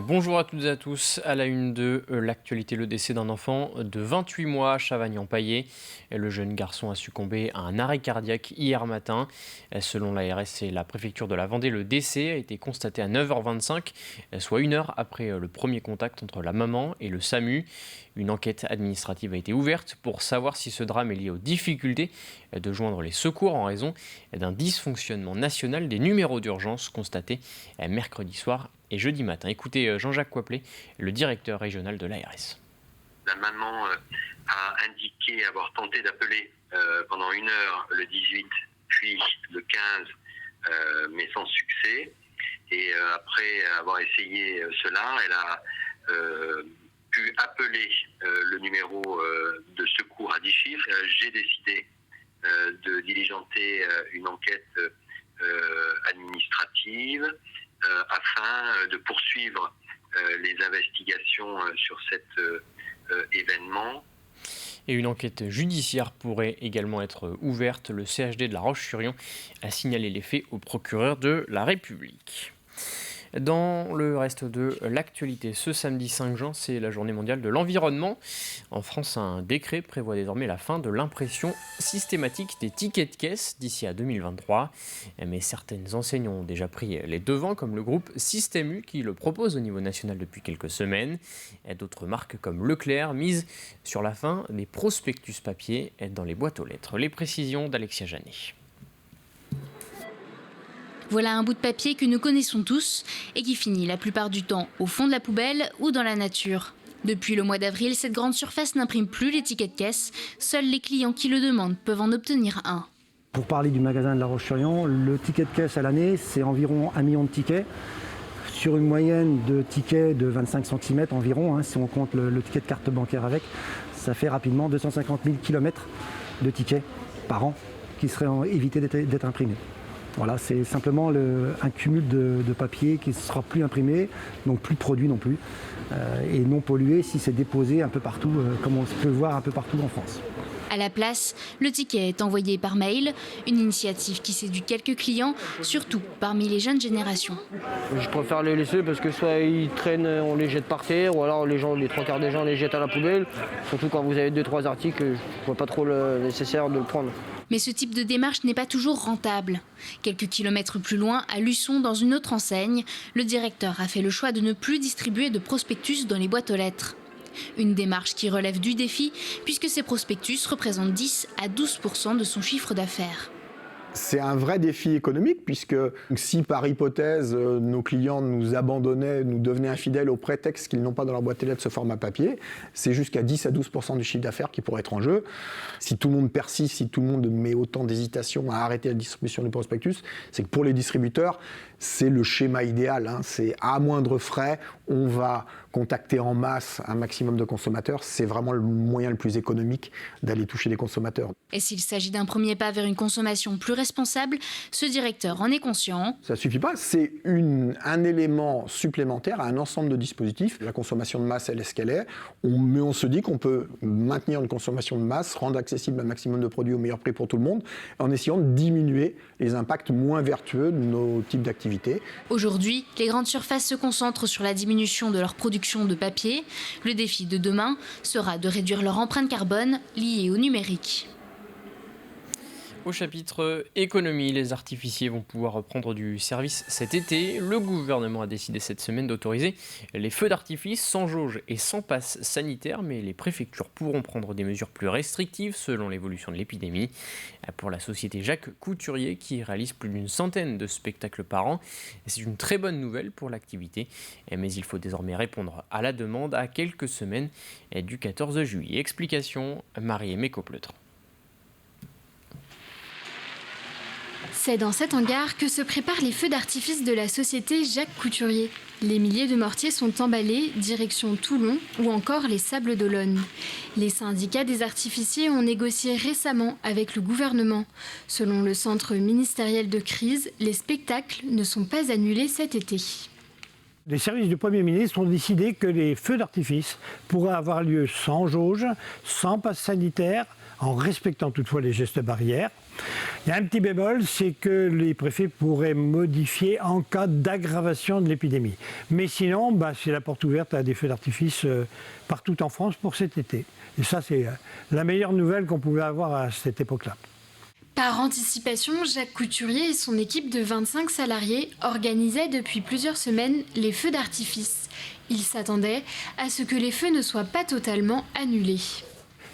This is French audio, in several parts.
Bonjour à toutes et à tous. À la une de l'actualité, le décès d'un enfant de 28 mois à Chavagny-en-Paillé. Le jeune garçon a succombé à un arrêt cardiaque hier matin. Selon l'ARS et la préfecture de la Vendée, le décès a été constaté à 9h25, soit 1 heure après le premier contact entre la maman et le SAMU. Une enquête administrative a été ouverte pour savoir si ce drame est lié aux difficultés de joindre les secours en raison d'un dysfonctionnement national des numéros d'urgence constaté mercredi soir et jeudi matin. Écoutez Jean-Jacques Coiplet, le directeur régional de l'ARS. La maman a indiqué avoir tenté d'appeler pendant 1 heure le 18, puis le 15, mais sans succès. Et après avoir essayé cela, elle a pu appeler le numéro de secours à 10 chiffres. J'ai décidé de diligenter une enquête administrative afin de poursuivre les investigations sur cet événement. Et une enquête judiciaire pourrait également être ouverte. Le CHD de La Roche-sur-Yon a signalé les faits au procureur de la République. Dans le reste de l'actualité, ce samedi 5 juin, c'est la journée mondiale de l'environnement. En France, un décret prévoit désormais la fin de l'impression systématique des tickets de caisse d'ici à 2023. Mais certaines enseignes ont déjà pris les devants, comme le groupe Système U qui le propose au niveau national depuis quelques semaines. D'autres marques comme Leclerc misent sur la fin des prospectus papier dans les boîtes aux lettres. Les précisions d'Alexia Janet. Voilà un bout de papier que nous connaissons tous et qui finit la plupart du temps au fond de la poubelle ou dans la nature. Depuis le mois d'avril, cette grande surface n'imprime plus les tickets de caisse. Seuls les clients qui le demandent peuvent en obtenir un. Pour parler du magasin de La Roche-sur-Yon, le ticket de caisse à l'année, c'est environ 1 million de tickets. Sur une moyenne de tickets de 25 cm environ, si on compte le ticket de carte bancaire avec, ça fait rapidement 250 000 km de tickets par an qui seraient évités d'être imprimés. Voilà, c'est simplement un cumul de papier qui ne sera plus imprimé, donc plus produit non plus, et non pollué si c'est déposé un peu partout, comme on peut voir un peu partout en France. À la place, le ticket est envoyé par mail, une initiative qui séduit quelques clients, surtout parmi les jeunes générations. Je préfère les laisser parce que soit ils traînent, on les jette par terre, ou alors les 3/4 des gens les jettent à la poubelle. Surtout quand vous avez 2-3 articles, je ne vois pas trop le nécessaire de le prendre. Mais ce type de démarche n'est pas toujours rentable. Quelques kilomètres plus loin, à Luçon, dans une autre enseigne, le directeur a fait le choix de ne plus distribuer de prospectus dans les boîtes aux lettres. Une démarche qui relève du défi, puisque ces prospectus représentent 10 à 12% de son chiffre d'affaires. C'est un vrai défi économique puisque si par hypothèse nos clients nous abandonnaient, nous devenaient infidèles au prétexte qu'ils n'ont pas dans leur boîte aux lettres ce format papier, c'est jusqu'à 10 à 12% du chiffre d'affaires qui pourrait être en jeu. Si tout le monde persiste, si tout le monde met autant d'hésitation à arrêter la distribution du prospectus, c'est que pour les distributeurs, c'est le schéma idéal. C'est à moindre frais, on va contacter en masse un maximum de consommateurs. C'est vraiment le moyen le plus économique d'aller toucher les consommateurs. Et s'il s'agit d'un premier pas vers une consommation plus responsable, ce directeur en est conscient. Ça ne suffit pas, c'est un élément supplémentaire à un ensemble de dispositifs. La consommation de masse, elle est ce qu'elle est, mais on se dit qu'on peut maintenir une consommation de masse, rendre accessible un maximum de produits au meilleur prix pour tout le monde, en essayant de diminuer les impacts moins vertueux de nos types d'activités. Aujourd'hui, les grandes surfaces se concentrent sur la diminution de leur production de papier. Le défi de demain sera de réduire leur empreinte carbone liée au numérique. Au chapitre économie, les artificiers vont pouvoir reprendre du service cet été. Le gouvernement a décidé cette semaine d'autoriser les feux d'artifice sans jauge et sans passe sanitaire, mais les préfectures pourront prendre des mesures plus restrictives selon l'évolution de l'épidémie. Pour la société Jacques Couturier, qui réalise plus d'une centaine de spectacles par an, c'est une très bonne nouvelle pour l'activité, mais il faut désormais répondre à la demande à quelques semaines du 14 juillet. Explication, Marie-Aimée Copletre. C'est dans cet hangar que se préparent les feux d'artifice de la société Jacques Couturier. Les milliers de mortiers sont emballés, direction Toulon ou encore les Sables d'Olonne. Les syndicats des artificiers ont négocié récemment avec le gouvernement. Selon le centre ministériel de crise, les spectacles ne sont pas annulés cet été. Les services du Premier ministre ont décidé que les feux d'artifice pourraient avoir lieu sans jauge, sans passe sanitaire, en respectant toutefois les gestes barrières. Il y a un petit bémol, c'est que les préfets pourraient modifier en cas d'aggravation de l'épidémie. Mais sinon, c'est la porte ouverte à des feux d'artifice partout en France pour cet été. Et ça, c'est la meilleure nouvelle qu'on pouvait avoir à cette époque-là. Par anticipation, Jacques Couturier et son équipe de 25 salariés organisaient depuis plusieurs semaines les feux d'artifice. Ils s'attendaient à ce que les feux ne soient pas totalement annulés.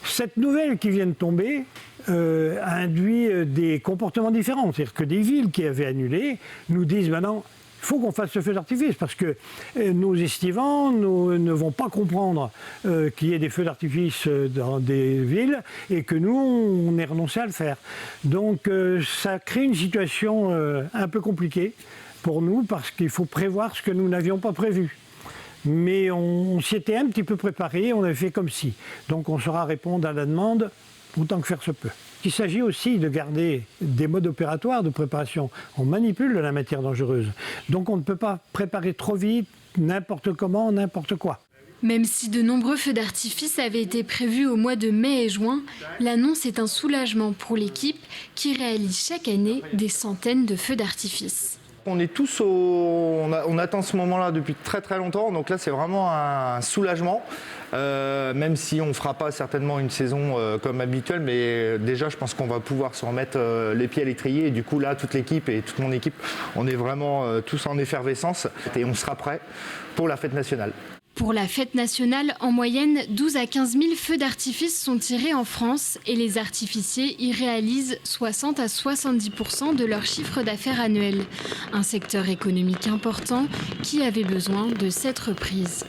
Cette nouvelle qui vient de tomber a induit des comportements différents. C'est-à-dire que des villes qui avaient annulé nous disent maintenant il faut qu'on fasse ce feu d'artifice parce que nos estivants ne vont pas comprendre qu'il y ait des feux d'artifice dans des villes et que nous, on ait renoncé à le faire. Donc ça crée une situation un peu compliquée pour nous parce qu'il faut prévoir ce que nous n'avions pas prévu. Mais on s'y était un petit peu préparé, on avait fait comme si. Donc on saura répondre à la demande autant que faire se peut. Il s'agit aussi de garder des modes opératoires de préparation. On manipule de la matière dangereuse. Donc on ne peut pas préparer trop vite, n'importe comment, n'importe quoi. Même si de nombreux feux d'artifice avaient été prévus au mois de mai et juin, l'annonce est un soulagement pour l'équipe qui réalise chaque année des centaines de feux d'artifice. On est tous on attend ce moment-là depuis très très longtemps, donc là c'est vraiment un soulagement, même si on ne fera pas certainement une saison comme habituelle, mais déjà je pense qu'on va pouvoir se remettre les pieds à l'étrier et du coup là toute l'équipe et toute mon équipe, on est vraiment tous en effervescence et on sera prêts pour la fête nationale. Pour la fête nationale, en moyenne, 12 à 15 000 feux d'artifice sont tirés en France et les artificiers y réalisent 60 à 70% de leur chiffre d'affaires annuel. Un secteur économique important qui avait besoin de cette reprise.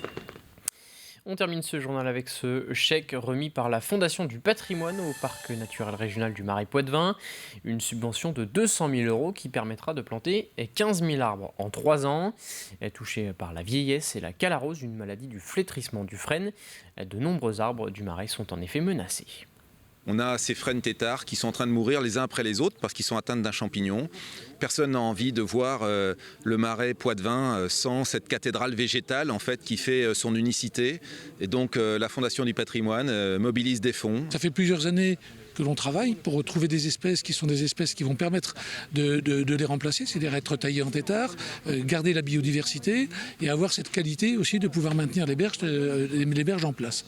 On termine ce journal avec ce chèque remis par la Fondation du patrimoine au Parc naturel régional du Marais Poitevin. Une subvention de 200 000 € qui permettra de planter 15 000 arbres en 3 ans. Touchés par la vieillesse et la calarose, une maladie du flétrissement du frêne, de nombreux arbres du Marais sont en effet menacés. On a ces frênes têtards qui sont en train de mourir les uns après les autres parce qu'ils sont atteints d'un champignon. Personne n'a envie de voir le Marais Poitevin sans cette cathédrale végétale en fait, qui fait son unicité. Et donc la Fondation du patrimoine mobilise des fonds. Ça fait plusieurs années que l'on travaille pour retrouver des espèces qui sont des espèces qui vont permettre de les remplacer, c'est-à-dire être taillées en tétard, garder la biodiversité et avoir cette qualité aussi de pouvoir maintenir les berges en place.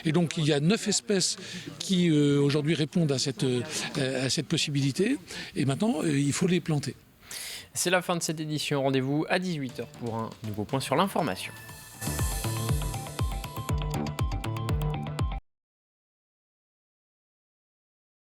Et donc il y a 9 espèces qui aujourd'hui répondent à cette possibilité et maintenant il faut les planter. C'est la fin de cette édition, rendez-vous à 18h pour un nouveau point sur l'information.